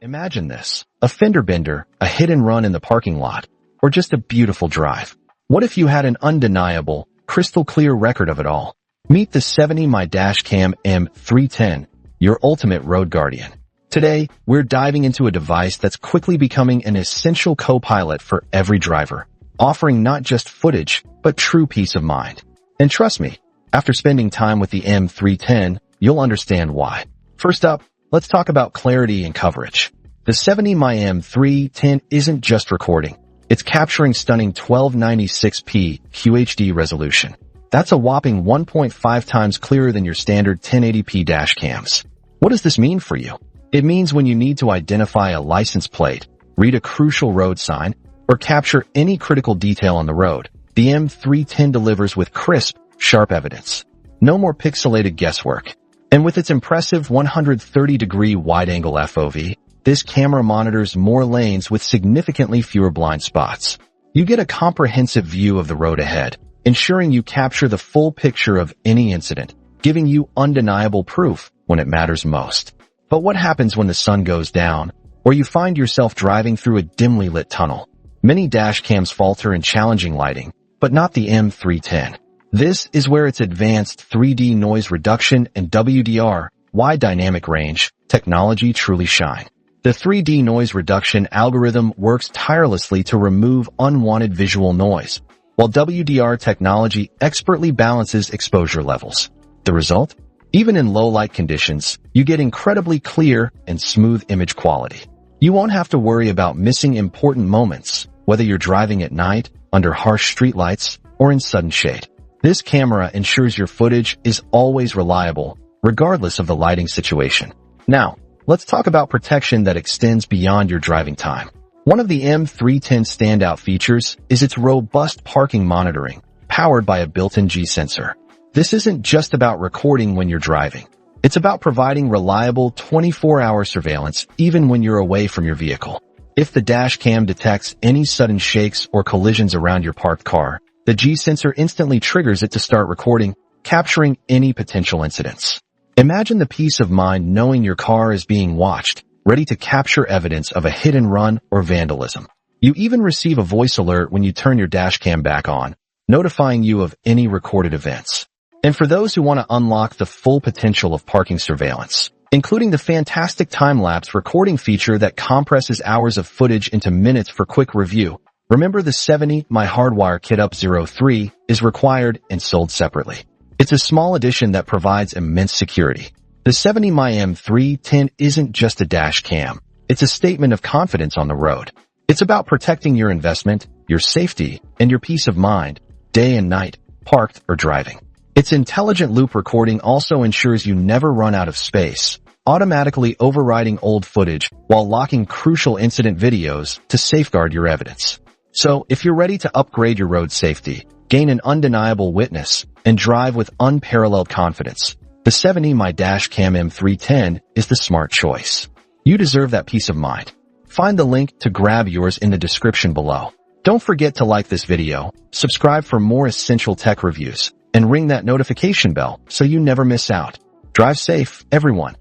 Imagine this: a fender bender, a hit and run in the parking lot, or just a beautiful drive. What if you had an undeniable, crystal clear record of it all? Meet the 70mai Dash Cam M310, your ultimate road guardian. Today, we're diving into a device that's quickly becoming an essential co-pilot for every driver, offering not just footage, but true peace of mind. And trust me, after spending time with the M310, you'll understand why. First up, let's talk about clarity and coverage. The 70mai M310 isn't just recording. It's capturing stunning 1296P QHD resolution. That's a whopping 1.5 times clearer than your standard 1080p dash cams. What does this mean for you? It means when you need to identify a license plate, read a crucial road sign, or capture any critical detail on the road, the M310 delivers with crisp, sharp evidence. No more pixelated guesswork. And with its impressive 130-degree wide-angle FOV, this camera monitors more lanes with significantly fewer blind spots. You get a comprehensive view of the road ahead, ensuring you capture the full picture of any incident, giving you undeniable proof when it matters most. But what happens when the sun goes down, or you find yourself driving through a dimly lit tunnel? Many dash cams falter in challenging lighting, but not the M310. This is where its advanced 3D noise reduction and WDR, wide dynamic range, technology truly shine. The 3D noise reduction algorithm works tirelessly to remove unwanted visual noise, while WDR technology expertly balances exposure levels. The result? Even in low light conditions, you get incredibly clear and smooth image quality. You won't have to worry about missing important moments, whether you're driving at night, under harsh streetlights, or in sudden shade. This camera ensures your footage is always reliable, regardless of the lighting situation. Now, let's talk about protection that extends beyond your driving time. One of the M310 standout features is its robust parking monitoring, powered by a built-in G sensor. This isn't just about recording when you're driving. It's about providing reliable 24-hour surveillance even when you're away from your vehicle. If the dash cam detects any sudden shakes or collisions around your parked car, the G sensor instantly triggers it to start recording, capturing any potential incidents. Imagine the peace of mind knowing your car is being watched, ready to capture evidence of a hit and run or vandalism. You even receive a voice alert when you turn your dash cam back on, notifying you of any recorded events. And for those who want to unlock the full potential of parking surveillance, including the fantastic time-lapse recording feature that compresses hours of footage into minutes for quick review, remember the 70mai Hardwire Kit Up 03 is required and sold separately. It's a small addition that provides immense security. The 70mai M310 isn't just a dash cam. It's a statement of confidence on the road. It's about protecting your investment, your safety, and your peace of mind, day and night, parked or driving. Its intelligent loop recording also ensures you never run out of space, automatically overriding old footage while locking crucial incident videos to safeguard your evidence. So, if you're ready to upgrade your road safety, gain an undeniable witness, and drive with unparalleled confidence, the 70mai Dash Cam M310 is the smart choice. You deserve that peace of mind. Find the link to grab yours in the description below. Don't forget to like this video, subscribe for more essential tech reviews, and ring that notification bell so you never miss out. Drive safe, everyone.